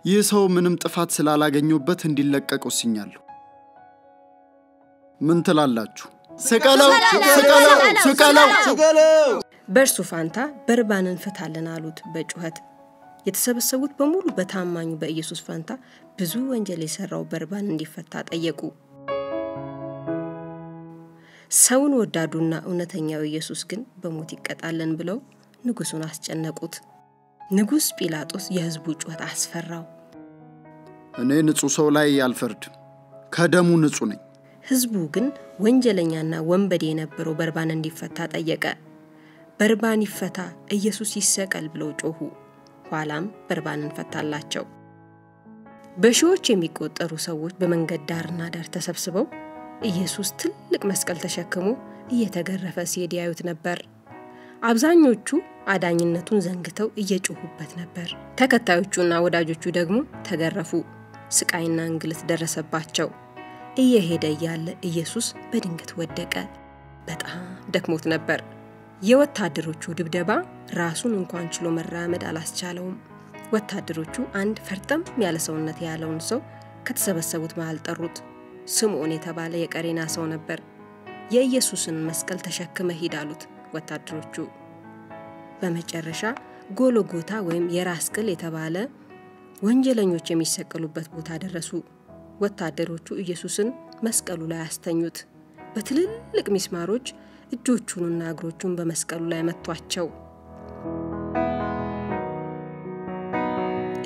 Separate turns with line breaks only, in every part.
ይህ ሰው ምንም ጥፋት ስላላገኘበት እንዲለቀቅ ወስኛለሁ። ምን ትላላችሁ? ስቀለው!
በእርሱ ፋንታ በርባንን ፈታልን አሉት በጩኸት። የተሰበሰቡት በሙሉ በታማኙ በኢየሱስ ፋንታ ብዙ ወንጀል የሰራው በርባን እንዲፈታ ጠየቁ። ሰውን ወዳዱና እውነተኛው ኢየሱስ ግን በሞት ይቀጣልን ብለው ንጉሱን አስጨነቁት። ንጉስ ጲላጦስ የሕዝቡ ጩኸት አስፈራው።
እኔ ንጹህ ሰው ላይ አልፈርድም፣ ከደሙ ንጹህ ነኝ።
ሕዝቡ ግን ወንጀለኛና ወንበዴ የነበረው በርባን እንዲፈታ ጠየቀ። በርባን ይፈታ፣ ኢየሱስ ይሰቀል ብለው ጮሁ። ኋላም በርባንን ፈታላቸው። በሺዎች የሚቆጠሩ ሰዎች በመንገድ ዳርና ዳር ተሰብስበው ኢየሱስ ትልቅ መስቀል ተሸክሞ እየተገረፈ ሲሄድ ያዩት ነበር። አብዛኞቹ አዳኝነቱን ዘንግተው እየጮሁበት ነበር። ተከታዮቹና ወዳጆቹ ደግሞ ተገረፉ፣ ስቃይና እንግልት ደረሰባቸው። እየሄደ ያለ ኢየሱስ በድንገት ወደቀ። በጣም ደክሞት ነበር። የወታደሮቹ ድብደባ ራሱን እንኳን ችሎ መራመድ አላስቻለውም። ወታደሮቹ አንድ ፈርጠም ያለ ሰውነት ያለውን ሰው ከተሰበሰቡት መሃል ጠሩት። ስምዖን የተባለ የቀሬና ሰው ነበር። የኢየሱስን መስቀል ተሸክመ ሂድ አሉት ወታደሮቹ። በመጨረሻ ጎልጎታ ወይም የራስ ቅል የተባለ ወንጀለኞች የሚሰቀሉበት ቦታ ደረሱ። ወታደሮቹ ኢየሱስን መስቀሉ ላይ አስተኙት። በትልልቅ ሚስማሮች እጆቹንና እግሮቹን በመስቀሉ ላይ መቷቸው።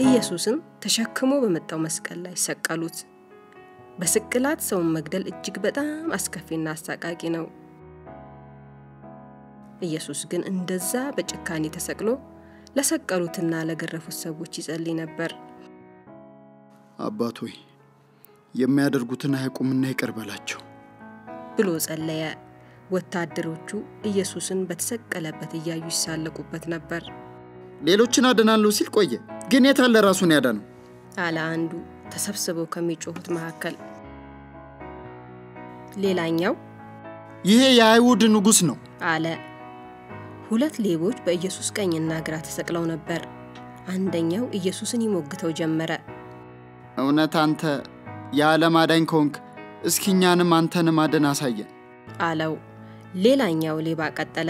ኢየሱስን ተሸክሞ በመጣው መስቀል ላይ ሰቀሉት። በስቅላት ሰውን መግደል እጅግ በጣም አስከፊና አሳቃቂ ነው። ኢየሱስ ግን እንደዛ በጭካኔ ተሰቅሎ ለሰቀሉትና ለገረፉት ሰዎች ይጸልይ ነበር።
አባት ሆይ የሚያደርጉትን አያውቁምና ይቅር በላቸው
ብሎ ጸለየ። ወታደሮቹ ኢየሱስን በተሰቀለበት እያዩ ይሳለቁበት ነበር።
ሌሎችን አድናለሁ ሲል ቆየ፣ ግን የታለ ራሱን ያዳነው
አለ አንዱ ተሰብስበው ከሚጮሁት መካከል። ሌላኛው
ይሄ የአይሁድ ንጉስ ነው
አለ። ሁለት ሌቦች በኢየሱስ ቀኝና ግራ ተሰቅለው ነበር። አንደኛው ኢየሱስን ይሞግተው ጀመረ።
እውነት አንተ የዓለም አዳኝ ከሆንክ እስኪኛንም አንተን ማደን አሳየን
አለው። ሌላኛው ሌባ ቀጠለ።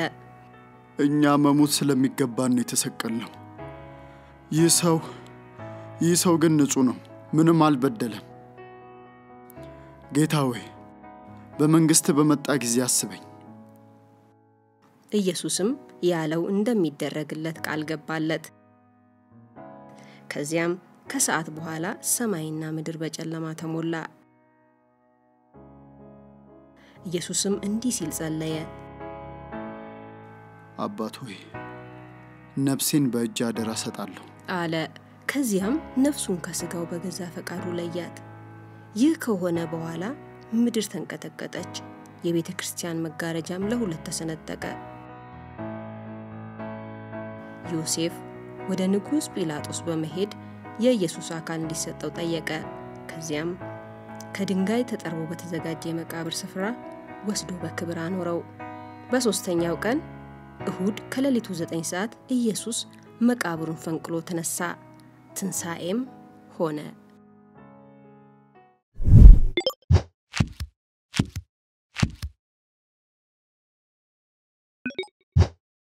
እኛ መሞት ስለሚገባን ነው የተሰቀልነው። ይህ ሰው ግን ንጹህ ነው፣ ምንም አልበደለም። ጌታ ሆይ በመንግስት በመጣ ጊዜ አስበኝ።
ኢየሱስም ያለው እንደሚደረግለት ቃል ገባለት። ከዚያም ከሰዓት በኋላ ሰማይና ምድር በጨለማ ተሞላ። ኢየሱስም እንዲህ ሲል ጸለየ።
አባት ሆይ ነፍሴን በእጅ አደራ ሰጣለሁ
አለ። ከዚያም ነፍሱን ከስጋው በገዛ ፈቃዱ ለያት። ይህ ከሆነ በኋላ ምድር ተንቀጠቀጠች። የቤተ ክርስቲያን መጋረጃም ለሁለት ተሰነጠቀ። ዮሴፍ ወደ ንጉስ ጲላጦስ በመሄድ የኢየሱስ አካል እንዲሰጠው ጠየቀ። ከዚያም ከድንጋይ ተጠርቦ በተዘጋጀ የመቃብር ስፍራ ወስዶ በክብር አኖረው። በሶስተኛው ቀን እሁድ ከሌሊቱ 9 ሰዓት ኢየሱስ መቃብሩን ፈንቅሎ ተነሳ። ትንሣኤም ሆነ።